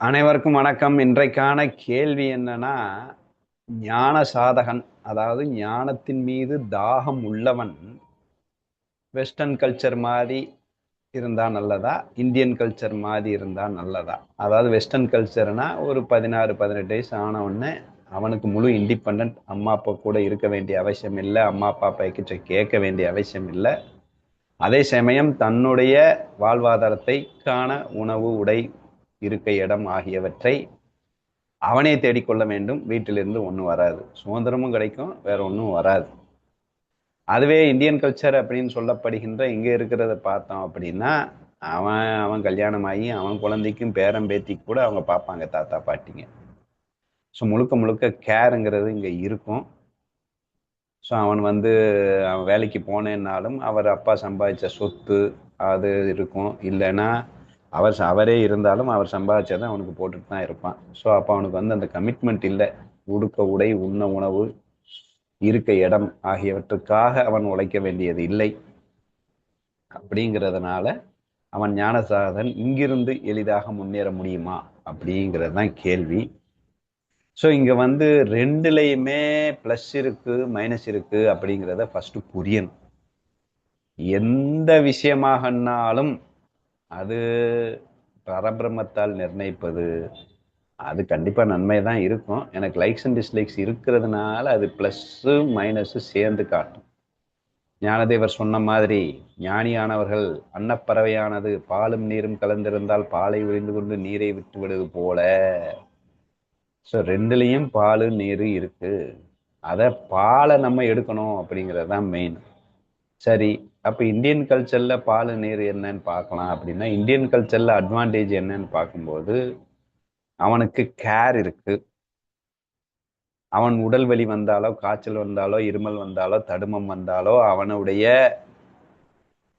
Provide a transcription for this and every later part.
அனைவருக்கும் வணக்கம். இன்றைக்கான கேள்வி என்னன்னா, ஞான சாதகன், அதாவது ஞானத்தின் மீது தாகம் உள்ளவன் வெஸ்டர்ன் கல்ச்சர் மாதிரி இருந்தா நல்லதா, இந்தியன் கல்ச்சர் மாதிரி இருந்தா நல்லதா? அதாவது வெஸ்டர்ன் கல்ச்சர்னா ஒரு 16 18 வயசு ஆன உடனே அவனுக்கு முழு இண்டிபெண்ட், அம்மா அப்பா கூட இருக்க வேண்டிய அவசியம் இல்லை, அம்மா அப்பா கிட்ட கேட்க வேண்டிய அவசியம் இல்லை. அதே சமயம் தன்னுடைய வாழ்வாதாரத்தை காண உணவு, உடை, இருக்கை, இடம் ஆகியவற்றை அவனே தேடிக்கொள்ள வேண்டும். வீட்டிலிருந்து ஒன்றும் வராது, சுதந்திரமும் கிடைக்கும், வேற ஒன்றும் வராது. அதுவே இந்தியன் கல்ச்சர் அப்படின்னு சொல்லப்படுகின்ற இங்க இருக்கிறத பார்த்தோம் அப்படின்னா, அவன் அவன் கல்யாணம் ஆகி அவன் குழந்தைக்கும் பேரன் பேத்திக்கு கூட அவங்க பார்ப்பாங்க, தாத்தா பாட்டிங்க. ஸோ முழுக்க முழுக்க கேருங்கிறது இங்க இருக்கும். ஸோ அவன் அவன் வேலைக்கு போனேன்னாலும் அவர் அப்பா சம்பாதிச்ச சொத்து அது இருக்கும். இல்லைன்னா அவரே இருந்தாலும் அவர் சம்பாதிச்சதை அவனுக்கு போட்டுட்டு தான் இருப்பான். ஸோ அப்போ அவனுக்கு அந்த கமிட்மெண்ட் இல்லை. உடுக்க உடை, உண்ண உணவு, இருக்க இடம் ஆகியவற்றுக்காக அவன் உழைக்க வேண்டியது இல்லை. அப்படிங்கிறதுனால அவன் ஞானசாதன் இங்கிருந்து எளிதாக முன்னேற முடியுமா அப்படிங்கிறது தான் கேள்வி. ஸோ இங்க ரெண்டுலையுமே ப்ளஸ் இருக்கு, மைனஸ் இருக்கு அப்படிங்கிறத ஃபர்ஸ்ட் புரியணும். எந்த விஷயமாகனாலும் அது பரபிரம்மத்தால் நிர்ணயிப்பது. அது கண்டிப்பா நன்மை தான் இருக்கும். எனக்கு லைக்ஸ் அண்ட் டிஸ்லைக்ஸ் இருக்கிறதுனால அது பிளஸ் மைனஸ் சேர்ந்து காட்டும். ஞானதேவர் சொன்ன மாதிரி, ஞானியானவர்கள் அன்னப்பறவையானது பாலும் நீரும் கலந்திருந்தால் பாலை உறிந்து கொண்டு நீரை விட்டு விடுவது போல. ஸோ ரெண்டுலேயும் பால் நீர் இருக்கு. அதை பாலை நம்ம எடுக்கணும் அப்படிங்கிறது தான் மெயின். சரி, அப்போ இந்தியன் கல்ச்சரில் பால் நீர் என்னன்னு பார்க்கலாம். அப்படின்னா இந்தியன் கல்ச்சரில் அட்வான்டேஜ் என்னன்னு பார்க்கும்போது, அவனுக்கு கேர் இருக்கு. அவன் உடல் வலி வந்தாலோ, காய்ச்சல் வந்தாலோ, இருமல் வந்தாலோ, தடுமம் வந்தாலோ, அவனுடைய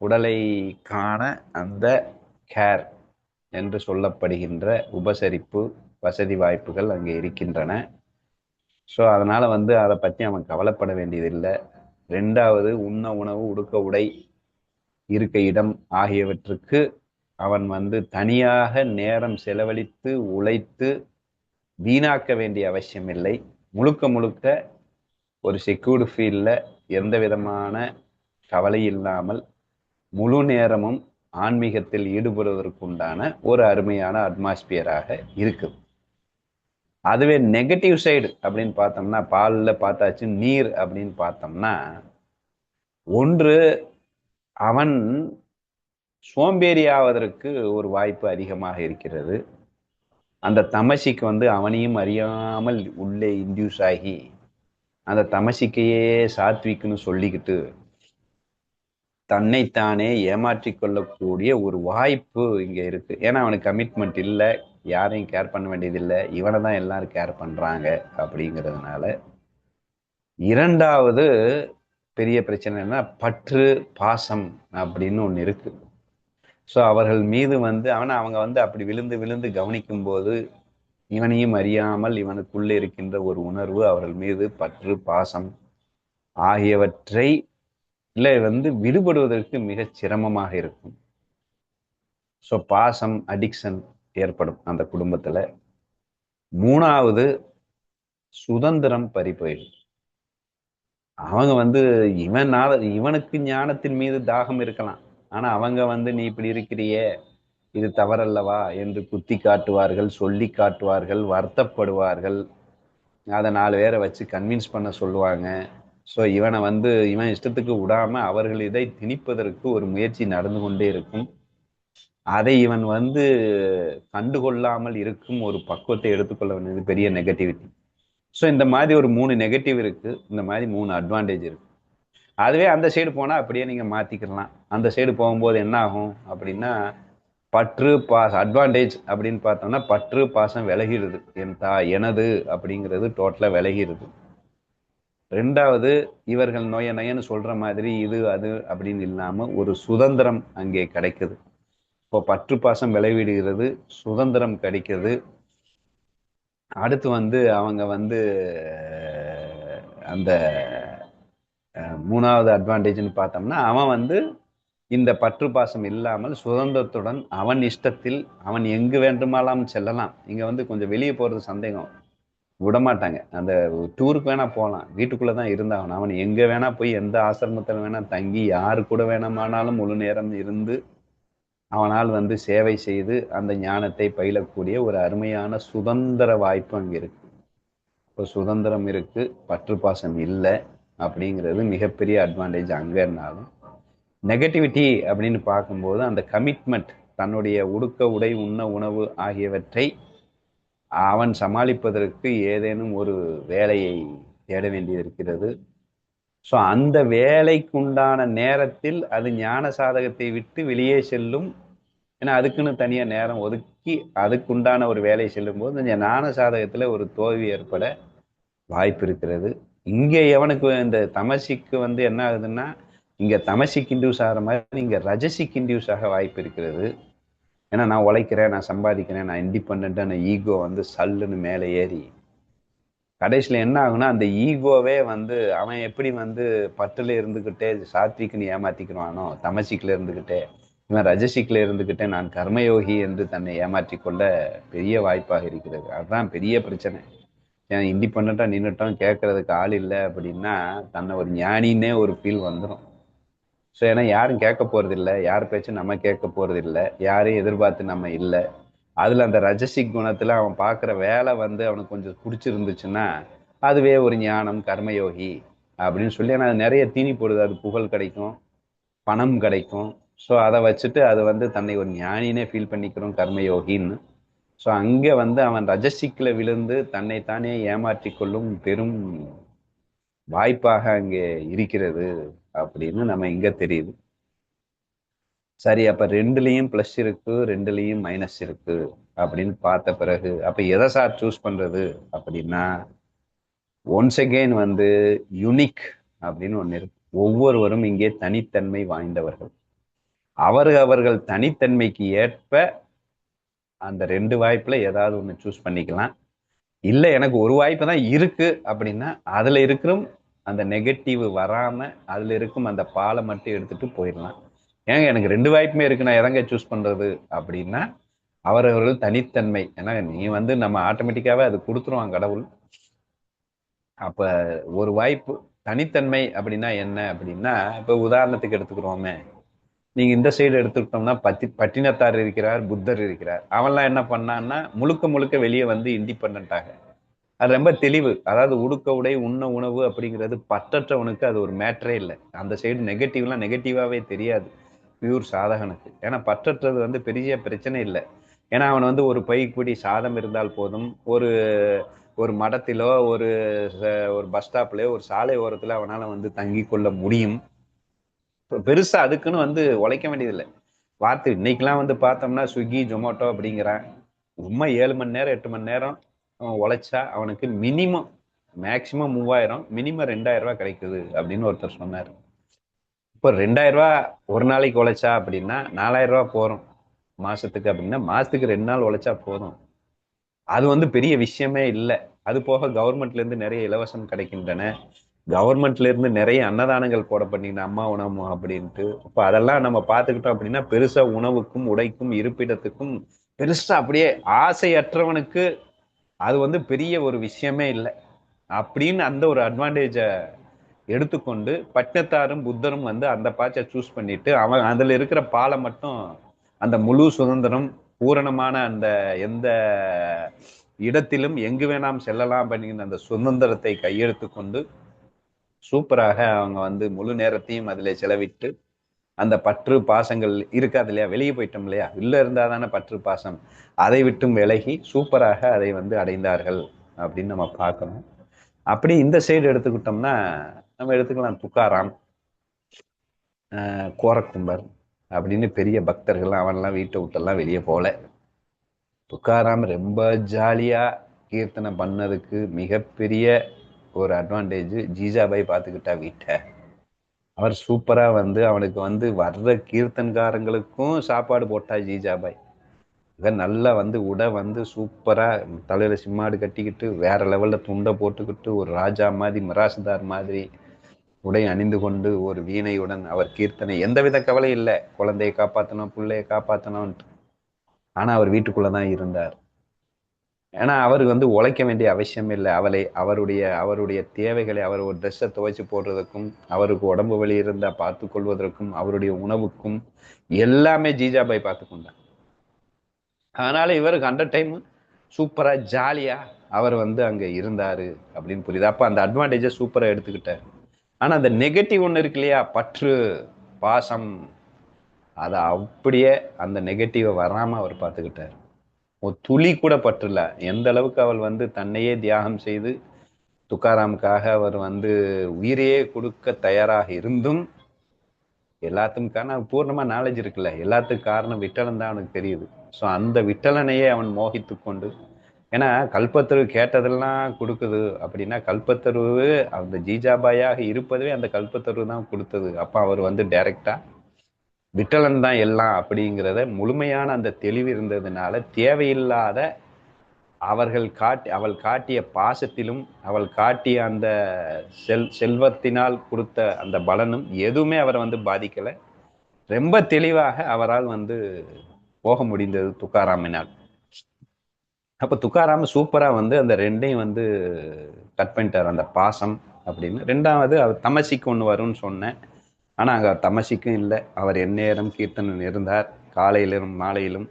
உடலை காண அந்த கேர் என்று சொல்லப்படுகின்ற உபசரிப்பு வசதி வாய்ப்புகள் அங்கே இருக்கின்றன. ஸோ அதனால அதை பற்றி அவன் கவலைப்பட வேண்டியதில்லை. ரெண்டாவது, உண்ண உணவு, உடுக்க உடை, இருக்க இடம் ஆகியவற்றுக்கு அவன் தனியாக நேரம் செலவழித்து உழைத்து வீணாக்க வேண்டிய அவசியம் இல்லை. முழுக்க முழுக்க ஒரு செக்யூர்டு ஃபீல்டில் எந்த விதமான கவலை இல்லாமல் முழு நேரமும் ஆன்மீகத்தில் ஈடுபடுவதற்குண்டான ஒரு அருமையான அட்மாஸ்பியராக இருக்குது. அதுவே நெகட்டிவ் சைடு அப்படின்னு பார்த்தோம்னா, பாலில் பார்த்தாச்சு, நீர் அப்படின்னு பார்த்தோம்னா, ஒன்று, அவன் சோம்பேறி ஆவதற்கு ஒரு வாய்ப்பு அதிகமாக இருக்கிறது. அந்த தமசிக்கு அவனையும் அறியாமல் உள்ளே இன்டியூஸ் ஆகி அந்த தமசிக்கையே சாத்விக்குன்னு சொல்லிக்கிட்டு தன்னைத்தானே ஏமாற்றிக் கொள்ளக்கூடிய ஒரு வாய்ப்பு இங்க இருக்கு. ஏன்னா அவனுக்கு கமிட்மெண்ட் இல்லை, யாரையும் கேர் பண்ண வேண்டியதில்லை, இவனை தான் எல்லாரும் கேர் பண்றாங்க அப்படிங்கிறதுனால. இரண்டாவது பெரிய பிரச்சனை என்ன, பற்று பாசம் அப்படின்னு ஒன்று இருக்கு. ஸோ அவர்கள் மீது அவங்க அப்படி விழுந்து விழுந்து கவனிக்கும் போது இவனையும் அறியாமல் இவனுக்குள்ளே இருக்கின்ற ஒரு உணர்வு அவர்கள் மீது பற்று பாசம் ஆகியவற்றை விடுபடுவதற்கு மிக சிரமமாக இருக்கும். ஸோ பாசம், அடிக்ஷன் ஏற்படும் அந்த குடும்பத்துல. மூணாவது, சுதந்திரம் பறி போயிடும். அவங்க இவனுக்கு ஞானத்தின் மீது தாகம் இருக்கலாம், ஆனா அவங்க நீ இப்படி இருக்கிறியே, இது தவறல்லவா என்று குத்தி காட்டுவார்கள், சொல்லி காட்டுவார்கள், வருத்தப்படுவார்கள். அதை 4 பேரை வச்சு கன்வின்ஸ் பண்ண சொல்லுவாங்க. ஸோ இவனை இவன் இஷ்டத்துக்கு விடாம அவர்கள் இதை திணிப்பதற்கு ஒரு முயற்சி நடந்து கொண்டே இருக்கும். அதை இவன் கண்டுகொள்ளாமல் இருக்கும் ஒரு பக்குவத்தை எடுத்துக்கொள்ள வேண்டியது பெரிய நெகட்டிவிட்டி. ஸோ இந்த மாதிரி ஒரு 3 நெகட்டிவ் இருக்கு, இந்த மாதிரி 3 அட்வான்டேஜ் இருக்கு. அதுவே அந்த சைடு போனா அப்படியே நீங்க மாத்திக்கலாம். அந்த சைடு போகும்போது என்ன ஆகும் அப்படின்னா, பற்று பாஸ் அட்வான்டேஜ் அப்படின்னு பார்த்தோம்னா, பற்று பாசம் விலகிடுது. எனது அப்படிங்கிறது டோட்டலா விலகிடுது. ரெண்டாவது, இவர்கள் நோய நயன்னு சொல்ற மாதிரி இது அது அப்படின்னு இல்லாம ஒரு சுதந்திரம் அங்கே கிடைக்குது. இப்போ பற்று பாசம் விளைவிடுகிறது, சுதந்திரம் கிடைக்கிறது. அடுத்து அவங்க அந்த மூணாவது அட்வான்டேஜ்னு பார்த்தோம்னா, அவன் இந்த பற்று பாசம் இல்லாமல் சுதந்திரத்துடன் அவன் இஷ்டத்தில் அவன் எங்கு வேண்டுமானாலும் செல்லலாம். இங்க வந்து கொஞ்சம் வெளியே போறது சந்தேகம். விடமாட்டாங்க. அந்த டூருக்கு வேணா போலாம். வீட்டுக்குள்ள தான் இருந்தாகணும். அவன் எங்க வேணா போய் எந்த ஆசிரமத்துல வேணா தங்கி யாரு கூட வேணுமானாலும் முழு நேரம் இருந்து அவனால் வந்து சேவை செய்து அந்த ஞானத்தை பயிலக்கூடிய ஒரு அருமையான சுதந்திர வாய்ப்பு அங்க இருக்கு. இப்போ சுதந்திரம் இருக்கு, பற்று பாசம் இல்லை அப்படிங்கிறது மிகப்பெரிய அட்வான்டேஜ் அங்க இருந்தாலும். நெகட்டிவிட்டி அப்படின்னு பார்க்கும்போது அந்த கமிட்மெண்ட், தன்னுடைய உடுக்க உடை உண்ண உணவு ஆகியவற்றை அவன் சமாளிப்பதற்கு ஏதேனும் ஒரு வேலையை தேட வேண்டியது இருக்கிறது. ஸோ அந்த வேலைக்குண்டான நேரத்தில் அது ஞான சாதகத்தை விட்டு வெளியே செல்லும். ஏன்னா அதுக்குன்னு தனியா நேரம் ஒதுக்கி அதுக்குண்டான ஒரு வேலை செல்லும் போது இந்த ஞான சாதகத்துல ஒரு தோல்வி ஏற்பட வாய்ப்பு இருக்கிறது. இங்க எவனுக்கு இந்த தமசிக்கு வந்து என்ன ஆகுதுன்னா, இங்க தமசிக் இன்டியூஸ் ஆகிற மாதிரி இங்க ரஜசிக் இன்டியூஸ் ஆக வாய்ப்பு இருக்கிறது. ஏன்னா நான் உழைக்கிறேன், நான் சம்பாதிக்கிறேன், நான் இண்டிபெண்டான ஈகோ வந்து சல்லுன்னு மேலே ஏறி கடைசியில் என்ன ஆகுனா அந்த ஈகோவே வந்து அவன் எப்படி வந்து பத்துல இருந்துகிட்டே சாத்விக்னு ஏமாத்திக்கிறானோ, தமசிக்கில் இருந்துகிட்டே இவன் ரஜசிக்கில் இருந்துகிட்டே நான் கர்மயோகி என்று தன்னை ஏமாற்றி கொள்ள பெரிய வாய்ப்பாக இருக்கிறது. அதுதான் பெரிய பிரச்சனை. ஏன் இண்டிபெண்டா நின்றுட்டோம், கேட்கறதுக்கு ஆள் இல்லை அப்படின்னா தன்னை ஒரு ஞானின்னே ஒரு ஃபீல் வந்துடும். ஸோ ஏன்னா யாரும் கேட்க போறது இல்லை, யார் பேச்சும் நம்ம கேட்க போறது இல்லை, யாரையும் எதிர்பார்த்து நம்ம இல்லை. அதுல அந்த ரஜசிக் குணத்துல அவன் பார்க்குற வேலை வந்து அவனுக்கு கொஞ்சம் பிடிச்சிருந்துச்சுன்னா அதுவே ஒரு ஞானம் கர்மயோகி அப்படின்னு சொல்லி. ஆனால் அது நிறைய தீனி போடுது. அது புகழ் கிடைக்கும், பணம் கிடைக்கும். ஸோ அதை வச்சுட்டு அது வந்து தன்னை ஒரு ஞானினே ஃபீல் பண்ணிக்கிறோம் கர்மயோகின்னு. ஸோ அங்கே வந்து அவன் ரஜசிக்கில் விழுந்து தன்னைத்தானே ஏமாற்றி கொள்ளும் பெரும் வாய்ப்பாக அங்கே இருக்கிறது அப்படின்னு நம்ம இங்க தெரியுது. சரி, அப்ப ரெண்டுலயும் பிளஸ் இருக்கு, ரெண்டுலயும் மைனஸ் இருக்கு அப்படின்னு பார்த்த பிறகு அப்ப எதை சார் சூஸ் பண்றது அப்படின்னா, ஒன்ஸ் அகெயின் வந்து யுனிக் அப்படின்னு ஒண்ணு இருக்கு. ஒவ்வொருவரும் இங்கே தனித்தன்மை வாய்ந்தவர்கள். அவர்கள் தனித்தன்மைக்கு ஏற்ப அந்த ரெண்டு வாய்ப்புல ஏதாவது ஒண்ணு சூஸ் பண்ணிக்கலாம். இல்ல எனக்கு ஒரு வாய்ப்பு தான் இருக்கு அப்படின்னா அதுல இருக்கிற அந்த நெகட்டிவ் வராம அதுல இருக்கும் அந்த பாலை மட்டும் எடுத்துட்டு போயிடலாம். ஏங்க எனக்கு ரெண்டு வாய்ப்புமே இருக்கு, நான் எதங்க சூஸ் பண்றது அப்படின்னா அவரவர்கள் தனித்தன்மை. ஏன்னா நீ வந்து நம்ம ஆட்டோமேட்டிக்காவே அது கொடுத்துருவான் கடவுள். அப்ப ஒரு வாய்ப்பு தனித்தன்மை அப்படின்னா என்ன அப்படின்னா, இப்ப உதாரணத்துக்கு எடுத்துக்கிறோமே, நீங்க இந்த சைடு எடுத்துக்கிட்டோம்னா பட்டினத்தார் இருக்கிறார், புத்தர் இருக்கிறார். அவன்லாம் என்ன பண்ணான்னா முழுக்க முழுக்க வெளியே வந்து இண்டிபெண்டாக அது ரொம்ப தெளிவு. அதாவது உடுக்க உடை உண்ண உணவு அப்படிங்கிறது பற்றற்றவனுக்கு அது ஒரு மேட்டரே இல்லை. அந்த சைடு நெகட்டிவ்லாம் நெகட்டிவாவே தெரியாது பியூர் சாதகனுக்கு. ஏன்னா பற்றற்றது வந்து பெரிய பிரச்சனை இல்லை. ஏன்னா அவன் வந்து ஒரு பைக்குடி சாதம் இருந்தால் போதும், ஒரு ஒரு மடத்திலோ ஒரு ஒரு பஸ் ஸ்டாப்லயோ ஒரு சாலை ஓரத்துல அவனால வந்து தங்கி கொள்ள முடியும். பெருசா அதுக்குன்னு வந்து உழைக்க வேண்டியதில்லை. வார்த்தை இன்னைக்கெல்லாம் வந்து பார்த்தோம்னா ஸ்விக்கி ஜொமேட்டோ அப்படிங்கிறான். சும்மா 7 மணி நேரம் 8 மணி நேரம் உழைச்சா அவனுக்கு மினிமம் மேக்சிமம் 3000, மினிமம் 2000 ரூபாய் கிடைக்குது அப்படின்னு ஒருத்தர் சொன்னார். இப்போ 2000 ரூபாய் ஒரு நாளைக்கு உழைச்சா அப்படின்னா 4000 ரூபாய் போறோம் மாசத்துக்கு. அப்படின்னா மாசத்துக்கு 2 நாள் உழைச்சா போதும். அது வந்து பெரிய விஷயமே இல்லை. அது போக கவர்மெண்ட்ல இருந்து நிறைய இலவசம் கிடைக்கின்றன. கவர்மெண்ட்ல இருந்து நிறைய அன்னதானங்கள் போடப்பட்டீங்கன்னா அம்மா உணவு அப்படின்ட்டு. இப்ப அதெல்லாம் நம்ம பார்த்துக்கிட்டோம் அப்படின்னா பெருசா உணவுக்கும் உடைக்கும் இருப்பிடத்துக்கும் பெருசா அப்படியே ஆசையற்றவனுக்கு அது வந்து பெரிய ஒரு விஷயமே இல்லை அப்படின்னு அந்த ஒரு அட்வான்டேஜ எடுத்துக்கொண்டு பட்டினத்தாரும் புத்தரும் வந்து அந்த பாச்சை சூஸ் பண்ணிட்டு அவன் அதுல இருக்கிற பாலை மட்டும் அந்த முழு சுதந்திரம் பூரணமான அந்த எந்த இடத்திலும் எங்கு வேணாம் செல்லலாம் அப்படிங்கிற அந்த சுதந்திரத்தை கையெழுத்து கொண்டு சூப்பராக அவங்க வந்து முழு நேரத்தையும் அதுல செலவிட்டு அந்த பற்று பாசங்கள் இருக்காது இல்லையா, வெளியே போயிட்டோம் இல்லையா, உள்ள இருந்தாதானே பற்று பாசம், அதை விட்டும் விலகி சூப்பராக அதை வந்து அடைந்தார்கள் அப்படின்னு நம்ம பார்க்கணும். அப்படி இந்த சைடு எடுத்துக்கிட்டோம்னா நம்ம எடுத்துக்கலாம் துக்காராம், கோரக்கும்பர் அப்படின்னு பெரிய பக்தர்கள். அவன்லாம் வீட்டை விட்டெல்லாம் வெளியே போல. துக்காராம் ரொம்ப ஜாலியா கீர்த்தனை பண்ணதுக்கு மிகப்பெரிய ஒரு அட்வான்டேஜ் ஜீஜாபாய் பார்த்துக்கிட்டா வீட்டை. அவர் சூப்பரா வந்து அவனுக்கு வந்து வர்ற கீர்த்தன்காரங்களுக்கும் சாப்பாடு போட்டா ஜீஜாபாய். நல்லா வந்து உடை வந்து சூப்பரா தலையில சிம்மாடு கட்டிக்கிட்டு வேற லெவல்ல துண்டை போட்டுக்கிட்டு ஒரு ராஜா மாதிரி மிராசுதார் மாதிரி உடை அணிந்து கொண்டு ஒரு வீணையுடன் அவர் கீர்த்தனை, எந்தவித கவலை இல்லை, குழந்தையை காப்பாற்றணும், பிள்ளையை காப்பாற்றணும். ஆனா அவர் வீட்டுக்குள்ளதான் இருந்தார். ஏன்னா அவர் வந்து உழைக்க வேண்டிய அவசியம் இல்லை. அவருடைய அவருடைய தேவைகளை, அவர் ஒரு ட்ரெஸ்ஸை துவைச்சு போடுறதுக்கும், அவருக்கு உடம்பு வலி இருந்தா பார்த்து கொள்வதற்கும், அவருடைய உணவுக்கும் எல்லாமே ஜிஜாபாய் பார்த்து கொண்டார். அதனால இவருக்கு அந்த டைம் சூப்பரா ஜாலியா அவர் வந்து அங்க இருந்தாரு அப்படின்னு புரியுது. அப்ப அந்த அட்வான்டேஜை சூப்பரா எடுத்துக்கிட்டார். ஆனா அந்த நெகட்டிவ் ஒண்ணு இருக்கு இல்லையா, பற்று, பாசம், அதை அப்படியே அந்த நெகட்டிவை வராம அவர் பார்த்துக்கிட்டார். ஒரு துளி கூட பற்றல. எந்த அளவுக்கு அவள் வந்து தன்னையே தியாகம் செய்து துக்காராமுக்காக அவர் வந்து உயிரையே கொடுக்க தயாராக இருந்தும், எல்லாத்துக்கும் காரணம் பூர்ணமா நாலேஜ் இருக்குல்ல, எல்லாத்துக்கும் காரணம் விட்டலன் தான் அவனுக்கு தெரியுது. ஸோ அந்த விட்டலனையே அவன் மோகித்து கொண்டு, ஏன்னா கல்பத்தரு கேட்டதெல்லாம் கொடுக்குது அப்படின்னா, கல்பத்தரு அந்த ஜீஜாபாயாக இருப்பதுவே அந்த கல்பத்தரு தான் கொடுத்தது. அப்ப அவர் வந்து டைரக்டா விட்டலன் தான் எல்லாம் அப்படிங்கிறத முழுமையான அந்த தெளிவு இருந்ததுனால, தேவையில்லாத அவள் காட்டிய பாசத்திலும், அவள் காட்டிய அந்த செல்வத்தினால் கொடுத்த அந்த பலனும் எதுவுமே அவரை வந்து பாதிக்கல. ரொம்ப தெளிவாக அவரால் வந்து போக முடிந்தது துக்காராமினால். அப்ப துக்காராம சூப்பரா வந்து அந்த ரெண்டையும் வந்து கட் பண்ணிட்டார், அந்த பாசம் அப்படின்னு. ரெண்டாவது அவர் தமசிக்கு ஒண்ணு வரும்னு சொன்னேன். ஆனா அங்க தமசிக்கும் இல்லை. அவர் எந்நேரம் கீர்த்தனன் இருந்தார், காலையிலும் மாலையிலும்.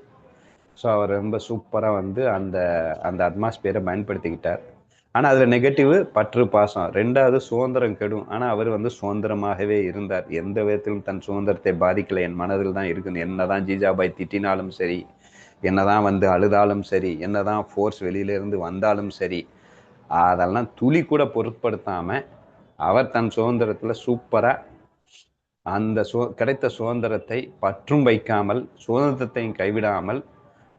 ஸோ அவர் ரொம்ப சூப்பராக வந்து அந்த அந்த அட்மாஸ்பியரை பயன்படுத்திக்கிட்டார். ஆனால் அதில் நெகட்டிவ் பற்று, பாசம். ரெண்டாவது சுதந்திரம் கெடும். ஆனால் அவர் வந்து சுதந்திரமாகவே இருந்தார். எந்த விதத்திலும் தன் சுதந்திரத்தை பாதிக்கலை. என் மனதில் தான் இருக்குது. என்னதான் ஜிஜாபாய் திட்டினாலும் சரி, என்னதான் வந்து அழுதாலும் சரி, என்னதான் ஃபோர்ஸ் வெளியிலேருந்து வந்தாலும் சரி, அதெல்லாம் துளி கூட பொருட்படுத்தாமல் அவர் தன் சுதந்திரத்தில் சூப்பராக அந்த கிடைத்த சுதந்திரத்தை பற்றும் வைக்காமல், சுதந்திரத்தையும் கைவிடாமல்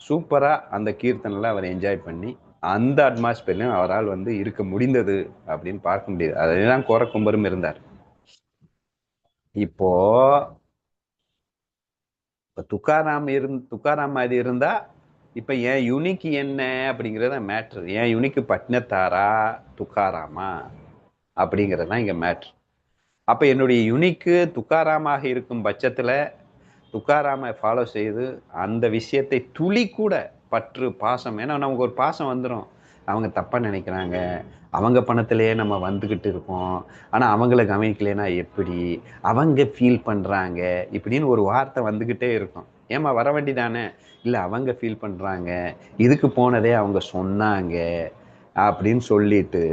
சூப்பரா அந்த கீர்த்தனில் அவர் என்ஜாய் பண்ணி அந்த அட்மாஸ்பியர்லையும் அவரால் வந்து இருக்க முடிந்தது அப்படின்னு பார்க்க முடியுது. அதுதான் கோரக்கும்பரும் இருந்தார். இப்போ துக்காராம் மாதிரி இருந்தா இப்ப என் யுனிக் என்ன அப்படிங்கறத மேட்ரு. என் யுனிக் பட்னத்தாரா துக்காராமா அப்படிங்கறதுதான் இங்க மேட்ரு. அப்ப என்னுடைய யுனிக்கு துக்காராமாக இருக்கும் பட்சத்துல துக்காராமை ஃபாலோ செய்து அந்த விஷயத்தை துளி கூட பற்று, பாசம், ஏன்னா நமக்கு ஒரு பாசம் வந்துடும். அவங்க தப்பா நினைக்கிறாங்க, அவங்க பணத்திலேயே நம்ம வந்துகிட்டு இருக்கோம், ஆனா அவங்களை கவனிக்கலைன்னா எப்படி, அவங்க ஃபீல் பண்றாங்க இப்படின்னு ஒரு வார்த்தை வந்துகிட்டே இருக்கும். ஏமா வர வேண்டி தானே, இல்லை அவங்க ஃபீல் பண்றாங்க, இதுக்கு போனதே அவங்க சொன்னாங்க அப்படின்னு சொல்லிட்டு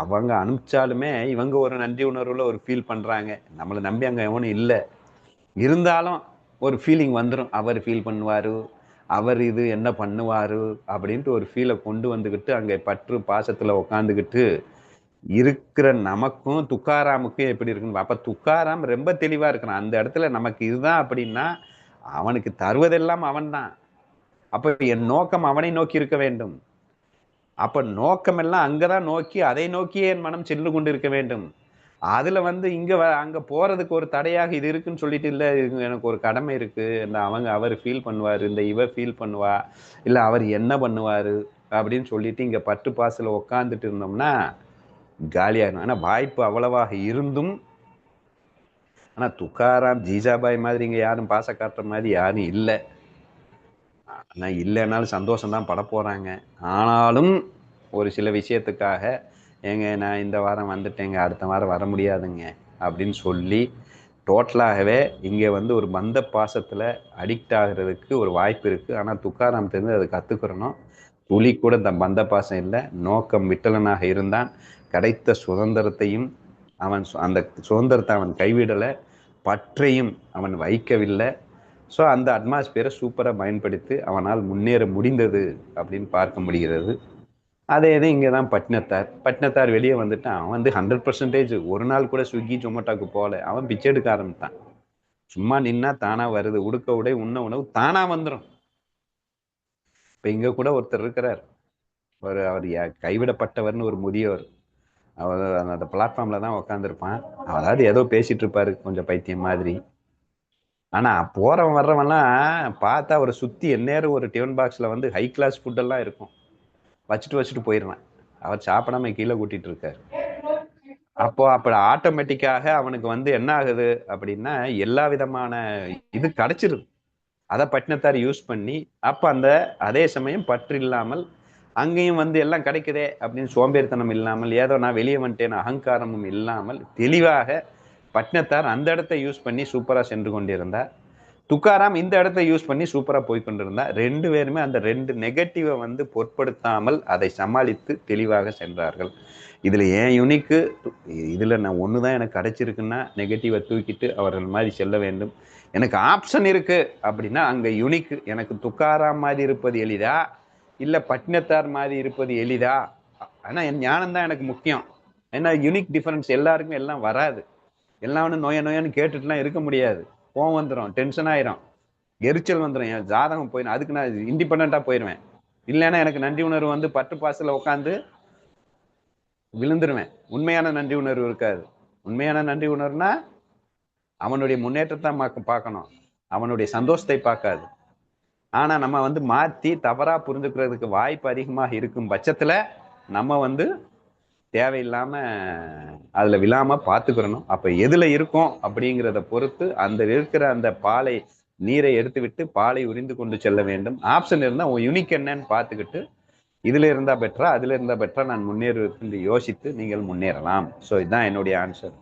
அவங்க அனுப்பிச்சாலுமே இவங்க ஒரு நன்றி உணர்வுல ஒரு ஃபீல் பண்றாங்க. நம்மளை நம்பி அங்க எவனும் இல்லை, இருந்தாலும் ஒரு ஃபீலிங் வந்துடும். அவர் ஃபீல் பண்ணுவாரு, அவர் இது என்ன பண்ணுவாரு அப்படின்ட்டு ஒரு ஃபீலை கொண்டு வந்துக்கிட்டு அங்கே பற்று பாசத்துல உட்காந்துக்கிட்டு இருக்கிற நமக்கும் துக்காராமுக்கும் எப்படி இருக்குன்னு. அப்ப துக்காராம் ரொம்ப தெளிவா இருக்கிறான். அந்த இடத்துல நமக்கு இதுதான் அப்படின்னா அவனுக்கு தருவதெல்லாம் அவன் தான். அப்ப என் நோக்கம் அவனை நோக்கி இருக்க வேண்டும். அப்ப நோக்கம் எல்லாம் அங்கதான் நோக்கி, அதை நோக்கியே என் மனம் சென்று கொண்டு இருக்க வேண்டும். அதுல வந்து அங்க போறதுக்கு ஒரு தடையாக இது இருக்குன்னு சொல்லிட்டு, இல்ல எனக்கு ஒரு கடமை இருக்கு, இந்த அவர் ஃபீல் பண்ணுவாரு, இந்த இவ ஃபீல் பண்ணுவா, இல்ல அவர் என்ன பண்ணுவாரு அப்படின்னு சொல்லிட்டு இங்க பட்டு பாசல உட்காந்துட்டு இருந்தோம்னா காலியாகணும். ஆனா வாய்ப்பு அவ்வளவாக இருந்தும், ஆனா துக்காராம் ஜீஜாபாய் மாதிரி இங்க யாரும் பாச காட்டுற மாதிரி யாரும் இல்லை. ஆனா இல்லைன்னாலும் சந்தோஷம் தான் பட போறாங்க. ஆனாலும் ஒரு சில விஷயத்துக்காக, ஏங்க நான் இந்த வாரம் வந்துட்டேங்க, அடுத்த வாரம் வர முடியாதுங்க அப்படின்னு சொல்லி டோட்டலாகவே இங்கே வந்து ஒரு பந்த பாசத்தில் அடிக்ட் ஆகிறதுக்கு ஒரு வாய்ப்பு இருக்குது. ஆனால் துக்காராம் தெரிஞ்சு அதை கற்றுக்கிறணும். துளி கூட இந்த பந்த பாசம் இல்லை, நோக்கம் விட்டலனாக இருந்தான். கிடைத்த சுதந்திரத்தையும் அவன் அந்த சுதந்திரத்தை அவன் கைவிடலை, பற்றையும் அவன் வைக்கவில்லை. ஸோ அந்த அட்மாஸ்பியரை சூப்பராக பயன்படுத்தி அவனால் முன்னேற முடிந்தது அப்படின்னு பார்க்க முடிகிறது. அதே இது இங்கே தான் பட்னத்தார் வெளியே வந்துட்டான். அவன் வந்து 100% ஒரு நாள் கூட ஸ்விக்கி ஜொமேட்டோக்கு போகல. அவன் பிச்சை எடுக்க ஆரம்பித்தான். சும்மா நின்னா தானா வருது, உடுக்க உடை உண்ண உணவு தானா வந்துடும். இப்போ இங்கே கூட ஒருத்தர் இருக்கிறார், அவர் கைவிடப்பட்டவர்னு ஒரு முதியவர். அவர் அந்த பிளாட்ஃபார்ம்ல தான் உட்காந்துருப்பான். அதாவது ஏதோ பேசிட்டு இருப்பாரு கொஞ்சம் பைத்தியம் மாதிரி. ஆனா போறவன் வர்றவன்லாம் பார்த்தா அவரை சுத்தி எந்நேரம் ஒரு டிஃபன் பாக்ஸ்ல வந்து ஹை கிளாஸ் ஃபுட்டெல்லாம் இருக்கும், வச்சுட்டு போயிடுறான். அவர் சாப்பிடாம கீழே கூட்டிட்டு இருக்காரு. அப்ப ஆட்டோமேட்டிக்காக அவனுக்கு வந்து என்ன ஆகுது அப்படின்னா எல்லா விதமான இது கிடைச்சிருது. அதை பட்டினத்தார் யூஸ் பண்ணி அப்ப அந்த அதே சமயம் பற்று இல்லாமல் அங்கேயும் வந்து எல்லாம் கிடைக்குதே அப்படின்னு சோம்பேறித்தனம் இல்லாமல் ஏதோ நான் வெளியே வந்துட்டேன் அகங்காரமும் இல்லாமல் தெளிவாக பட்னத்தார் அந்த இடத்தை யூஸ் பண்ணி சூப்பரா சென்று கொண்டிருந்தார். துக்காராம் இந்த இடத்தை யூஸ் பண்ணி சூப்பரா போய் கொண்டிருந்தா. ரெண்டு பேருமே அந்த ரெண்டு நெகட்டிவை வந்து பொருட்படுத்தாமல் அதை சமாளித்து தெளிவாக சென்றார்கள். இதுல ஏன் யூனிக்கு இதுல நான் ஒண்ணுதான் எனக்கு கிடைச்சிருக்குன்னா நெகட்டிவை தூக்கிட்டு அவர்கள் மாதிரி செல்ல வேண்டும். எனக்கு ஆப்ஷன் இருக்கு அப்படின்னா அங்க யூனிக் எனக்கு துக்காராம் மாதிரி இருப்பது எளிதா இல்ல பட்டினத்தார் மாதிரி இருப்பது எளிதா? ஆனா என் ஞானம் தான் எனக்கு முக்கியம். ஏன்னா யூனிக் டிஃபரன்ஸ் எல்லாருக்கும் எல்லாம் வராது. எல்லாம் நோயான்னு கேட்டுட்டுலாம் இருக்க முடியாது. கோவம் வந்துடும், டென்ஷன் ஆயிரும், எரிச்சல் வந்துடும், என் ஜாதகம் போயிடும். அதுக்கு நான் இண்டிபெண்டா போயிடுவேன். இல்லைன்னா எனக்கு நன்றி உணர்வு வந்து பட்டு பாசல உட்காந்து விழுந்துருவேன். உண்மையான நன்றி உணர்வு இருக்காது. உண்மையான நன்றி உணர்வுனா அவனுடைய முன்னேற்றத்தை பார்க்கணும், அவனுடைய சந்தோஷத்தை பார்க்காது. ஆனா நம்ம வந்து மாத்தி தவறா புரிஞ்சுக்கிறதுக்கு வாய்ப்பு அதிகமாக இருக்கும் பட்சத்துல நம்ம வந்து தேவையில்லாம அதுல விழாம பாத்துக்கிறணும். அப்ப எதுல இருக்கும் அப்படிங்கிறத பொறுத்து அந்த இருக்கிற அந்த பாலை நீரை எடுத்து விட்டு பாலை உறிந்து கொண்டு செல்ல வேண்டும். ஆப்ஷன் இருந்தா உன் யூனிக் என்னன்னு பார்த்துக்கிட்டு இதுல இருந்தா பெட்டரா அதுல இருந்தா பெட்டரா நான் முன்னேறுவதற்கு யோசித்து நீங்கள் முன்னேறலாம். ஸோ இதுதான் என்னுடைய ஆன்சர்.